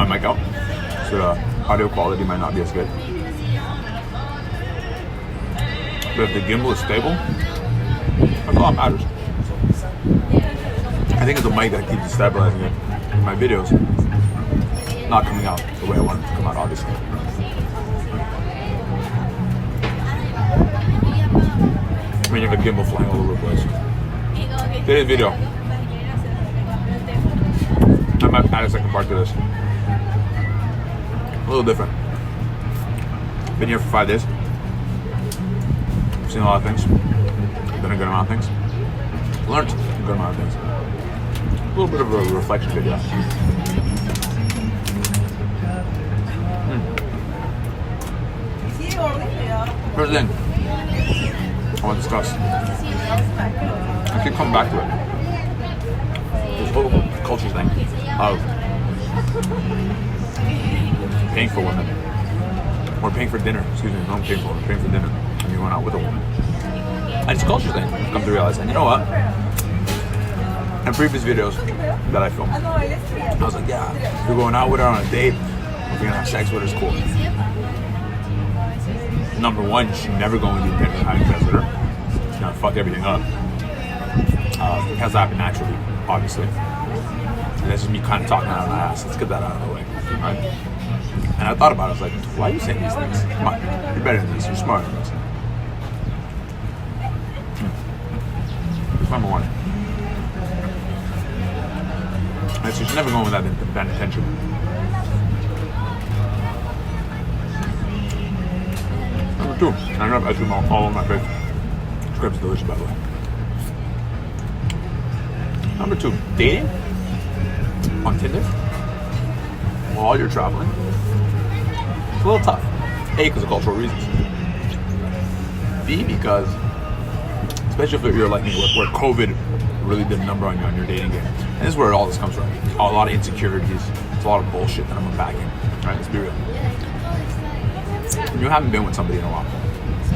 mic out, so the audio quality might not be as good. But if the gimbal is stable, that's all that matters. I think it's the mic that keeps stabilizing it in my videos, not coming out the way I want it to come out, obviously. I mean, you have a gimbal flying all over the place. Today's video, I might add a second part to this. A little different. Been here for 5 days. Seen a lot of things. Done a good amount of things. Learned a good amount of things. A little bit of a reflection video. First thing I want to discuss. I keep coming back to it. This whole culture thing of paying for women. Or paying for dinner. Excuse me, not paying for women. Paying for dinner. And you went out with a woman. And it's a culture thing. I've come to realize. And you know what? In previous videos that I filmed, I was like, yeah, if you're going out with her on a date, if you're gonna have sex with her, it's cool. Number one, she's never going to do dinner having sex with her. She's gonna fuck everything up. It has to happen naturally, obviously. And that's just me kind of talking out of my ass. Let's get that out of the way, right? And I thought about it. I was like, why are you saying these things? Come on, you're better than this. You're smarter than this. Number one. And so she's never going with that intention. Number two, I know I've actually all over my face. This crepe's delicious, by the way. Number two, dating on Tinder while you're traveling. It's a little tough. A, because of cultural reasons. B, because, especially if you're like me, where COVID really did a number on your dating game. And this is where all this comes from. A lot of insecurities. It's a lot of bullshit that I'm unpacking. Right, let's be real. When you haven't been with somebody in a while,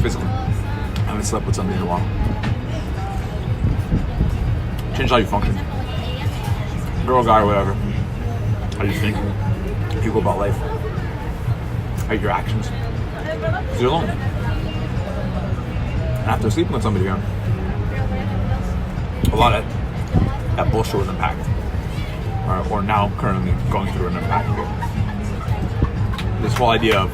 physically, haven't slept with somebody in a while, change how you function. Girl, guy, or whatever. How you think. How you go about life. How your actions. Because you're lonely. And after sleeping with somebody, a lot of that bullshit was unpacked. Or now currently going through an unpacking period. This whole idea of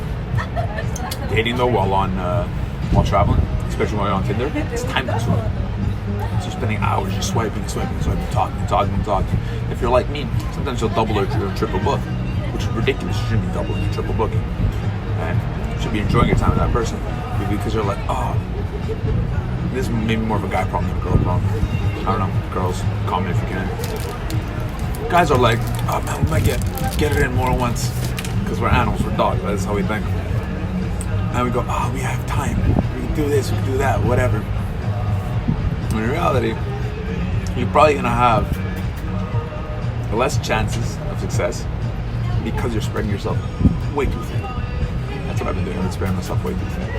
dating though while traveling, especially while you're on Tinder, it's time consuming. So you're spending hours just swiping, talking. If you're like me, sometimes you'll double or triple book, which is ridiculous. You shouldn't be doubling or triple booking. And you should be enjoying your time with that person. Because you're like, oh, this is maybe more of a guy problem than a girl problem. I don't know, girls, comment if you can. Guys are like, oh man, we might get it in more once. Because we're animals, we're dogs, that's how we think. And we go, oh, we have time. We can do this, we can do that, whatever. When in reality, you're probably gonna have less chances of success because you're spreading yourself way too thin. That's what I've been doing, I've been spreading myself way too thin.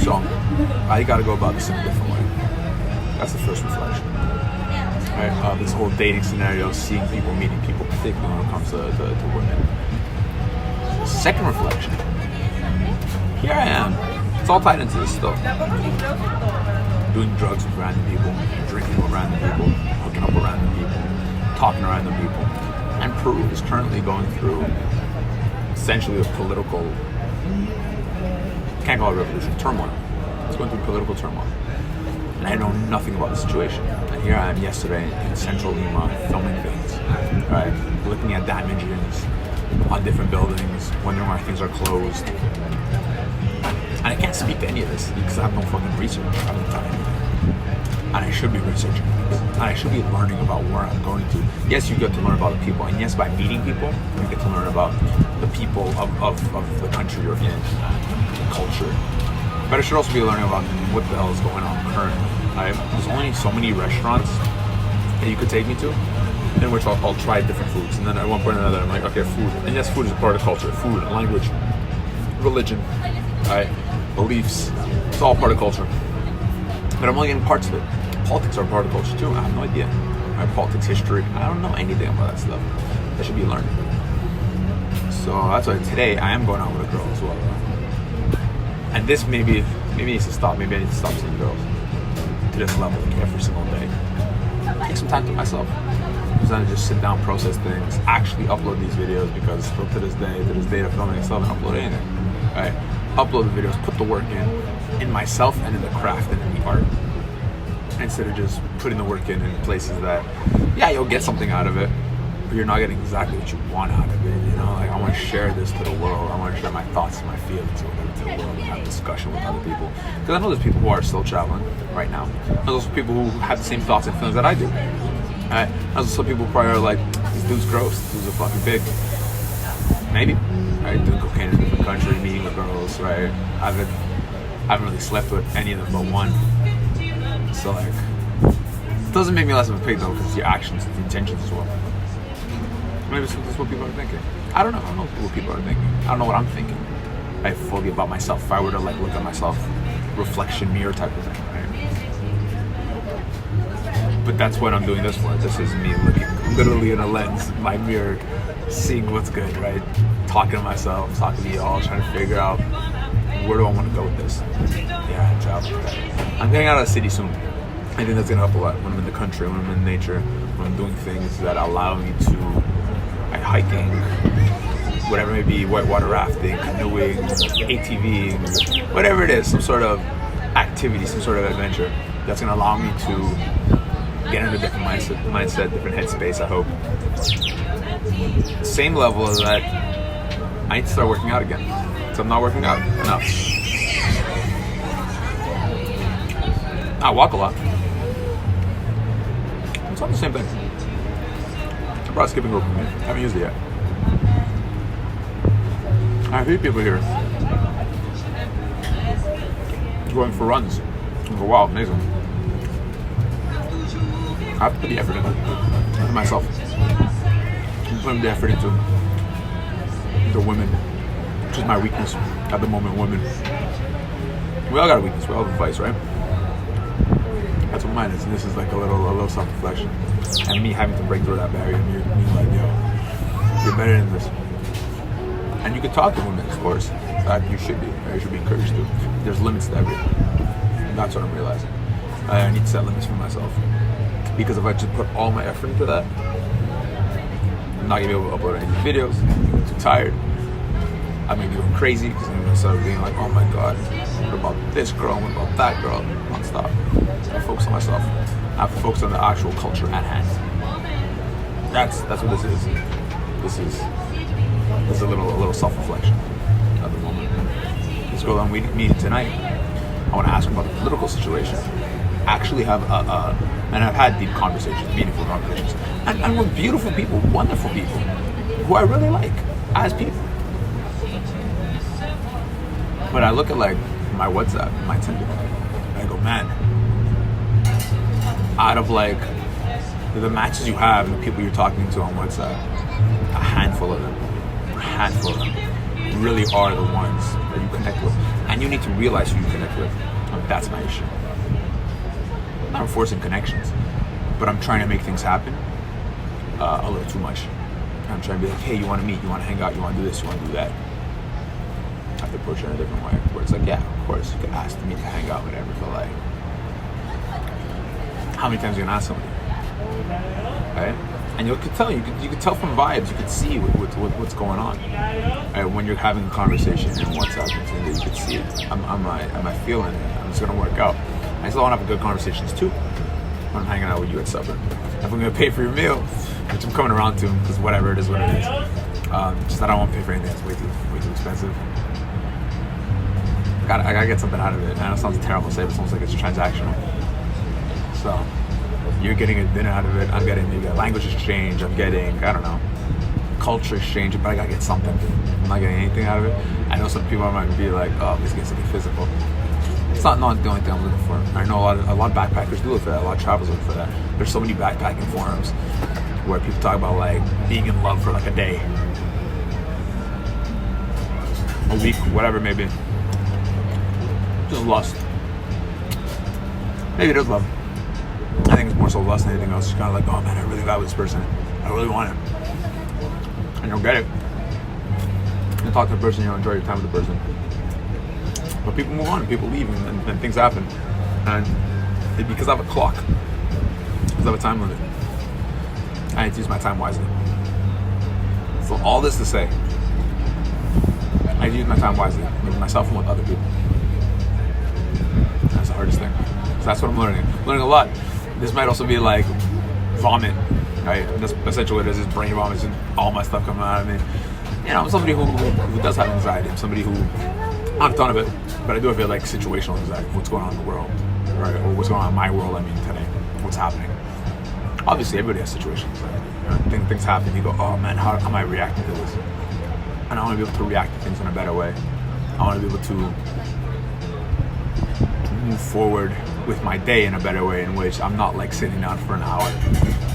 So, I gotta go about this in a different way. That's the first reflection. Right? This whole dating scenario, seeing people, meeting people, particularly when it comes to women. Second reflection. Here I am. It's all tied into this still. Doing drugs with random people, drinking with random people, hooking up with random people, talking to random people. And Peru is currently going through essentially a political, can't call it revolution, turmoil. It's going through political turmoil. And I know nothing about the situation. And here I am yesterday in central Lima filming things, right? Looking at damages on different buildings, wondering why things are closed. And I can't speak to any of this because I have no fucking research. I haven't done anything. And I should be researching things. And I should be learning about where I'm going to. Yes, you get to learn about the people. And yes, by meeting people, you get to learn about the people of the country you're in, the culture. But I should also be learning about what the hell is going on currently. There's only so many restaurants that you could take me to in which I'll try different foods. And then at one point or another, I'm like, okay, food. And yes, food is a part of culture. Food, language, religion, beliefs. It's all part of culture. But I'm only getting parts of it. Politics are part of culture too. I have no idea. Politics, history. I don't know anything about that stuff. that should be learned. So that's why today I am going out with a girl as well. And this maybe needs to stop. Maybe I need to stop seeing girls to this level like every single day. Take some time to myself. Instead of just sit down, process things, actually upload these videos, because still to this day of filming itself, and upload anything. Right? Upload the videos, put the work in myself and in the craft and in the art. Instead of just putting the work in places that, yeah, you'll get something out of it, but you're not getting exactly what you want out of it. You know, like I want to share this to the world. I want to share my thoughts and my feelings or whatever to the world and have discussion with other people. Because I know there's people who are still traveling right now. There's also people who have the same thoughts and feelings that I do. Right? There's also people who probably are like, this dude's gross, this dude's a fucking pig. Maybe, right? Doing cocaine in a different country, meeting with girls, right? I haven't really slept with any of them but one. So like, it doesn't make me less of a pig though, because your actions, the intentions as well. Maybe that's what people are thinking. I don't know what people are thinking. I don't know what I'm thinking. Right? Fully about myself. If I were to like look at myself, reflection mirror type of thing, right? But that's what I'm doing this for. This is me looking literally in a lens, my mirror, seeing what's good, right? Talking to myself, talking to y'all, trying to figure out where do I want to go with this. Yeah, travel. I'm getting out of the city soon. I think that's gonna help a lot when I'm in the country, when I'm in nature, when I'm doing things that allow me to, like hiking, whatever it may be, whitewater rafting, canoeing, ATVing, whatever it is, some sort of activity, some sort of adventure that's gonna allow me to get into a different mindset, different headspace, I hope. Same level as that, I need to start working out again. So I'm not working out enough. I walk a lot. It's not the same thing. I brought skipping rope with me. I haven't used it yet. I see people here going for runs. I go, wow, amazing. I have to put the effort into myself. I'm putting the effort into the women, which is my weakness at the moment. Women, we all got a weakness. We all have a vice, right? That's what mine is. And this is like a little self-reflection, and me having to break through that barrier. And me like, yo, you're better than this. And you can talk to women, of course. That you should be. You should be encouraged to. There's limits to everything. And that's what I'm realizing. I need to set limits for myself. Because if I just put all my effort into that, I'm not gonna be able to upload any videos. I'm gonna be too tired. I'm gonna be going crazy because I'm gonna start being like, oh my god, what about this girl? What about that girl? Non-stop. I focus on myself. I have to focus on the actual culture at hand. That's what this is. This is a little self-reflection at the moment. This girl I'm meeting tonight, I want to ask her about the political situation. Actually have and I've had deep conversations, meaningful conversations, and with beautiful people, wonderful people, who I really like as people. But I look at like my WhatsApp, my Tinder, and I go, man, out of like the matches you have and the people you're talking to on WhatsApp, a handful of them really are the ones that you connect with, and you need to realize who you connect with. That's my issue. I'm not forcing connections, but I'm trying to make things happen a little too much. I'm trying to be like, hey, you want to meet, you want to hang out, you want to do this, you want to do that. I have to approach it in a different way, where it's like, yeah, of course, you can ask me to hang out, whatever, but like, how many times are you gonna ask somebody, right? And you could tell from vibes, you could see what's going on, right? When you're having a conversation in WhatsApp and Tinder, you could see it. Am I feeling it? It's gonna work out. I still want to have good conversations too when I'm hanging out with you at supper. If I'm gonna pay for your meal, which I'm coming around to, because whatever it is, what it is. Just that I don't want to pay for anything that's way too expensive. I gotta get something out of it. I know it sounds terrible to say, but it sounds like it's transactional. So you're getting a dinner out of it. I'm getting maybe a language exchange. I'm getting, I don't know, culture exchange. But I gotta get something. I'm not getting anything out of it. I know some people might be like, oh, let's get something physical. It's not the only thing I'm looking for. I know a lot of backpackers do look for that. A lot of travelers look for that. There's so many backpacking forums where people talk about like being in love for like a day, a week, whatever it may be. Just lust. Maybe it is love. I think it's more so lust than anything else. It's kind of like, oh man, I really got with this person. I really want it. and you'll get it. You talk to the person, enjoy your time with the person. But people move on, and people leave, and things happen. And because I have a clock, because I have a time limit, I need to use my time wisely. So all this to say, I need to use my time wisely, with myself and with other people. That's the hardest thing. So that's what I'm learning. Learning a lot. This might also be like vomit, right? That's essentially what it is brain vomit, and all my stuff coming out of me. You know, I'm somebody who does have anxiety. I'm somebody who, not a ton of it, but I do feel like situational anxiety. What's going on in the world, right? Or what's going on in my world, today. What's happening. Obviously, everybody has situations. Things happen. You go, oh man, how am I reacting to this? And I want to be able to react to things in a better way. I want to be able to move forward with my day in a better way, in which I'm not like sitting down for an hour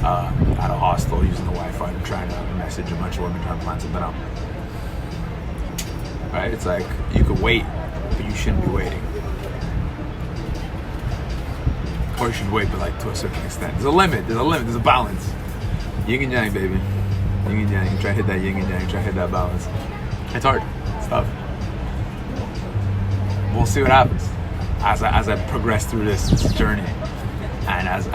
at a hostel using the Wi-Fi and trying to message a bunch of women trying to plan something out. Right? It's like you could wait, but you shouldn't be waiting. Or you should wait, but like to a certain extent. There's a limit, there's a balance. Yin and yang, baby. Yin and yang. Try to hit that yin and yang, try to hit that balance. It's hard. It's tough. We'll see what happens as I progress through this journey, and as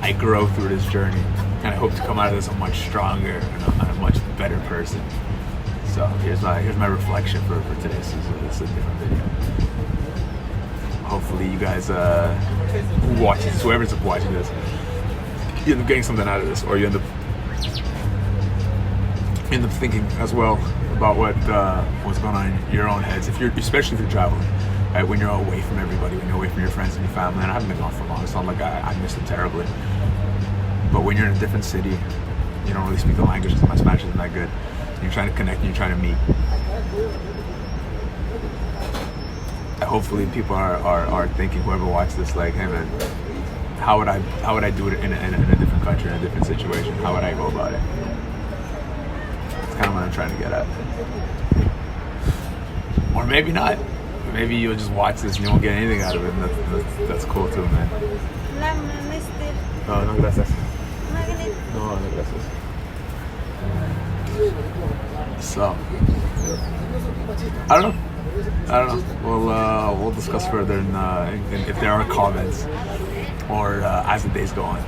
I grow through this journey, and I hope to come out of this a much stronger and a much better person. So here's my reflection for today. This is a different video. Hopefully you guys who watches this, whoever's watching this, you end up getting something out of this, or you end up thinking as well about what's going on in your own heads. Especially if you're traveling, right? When you're away from everybody, when you're away from your friends and your family. And I haven't been gone for long. It's not like I miss them terribly. But when you're in a different city, you don't really speak the language because my Spanish isn't that good. You're trying to connect and you're trying to meet. Hopefully people are thinking, whoever watches this, like, hey man, how would I do it in a different country, in a different situation? How would I go about it? That's kind of what I'm trying to get at. Or maybe not. Maybe you'll just watch this and you won't get anything out of it, and that's cool too, man. No, no gracias. No, no gracias. So, I don't know. We'll discuss further if there are comments, or as the days go on.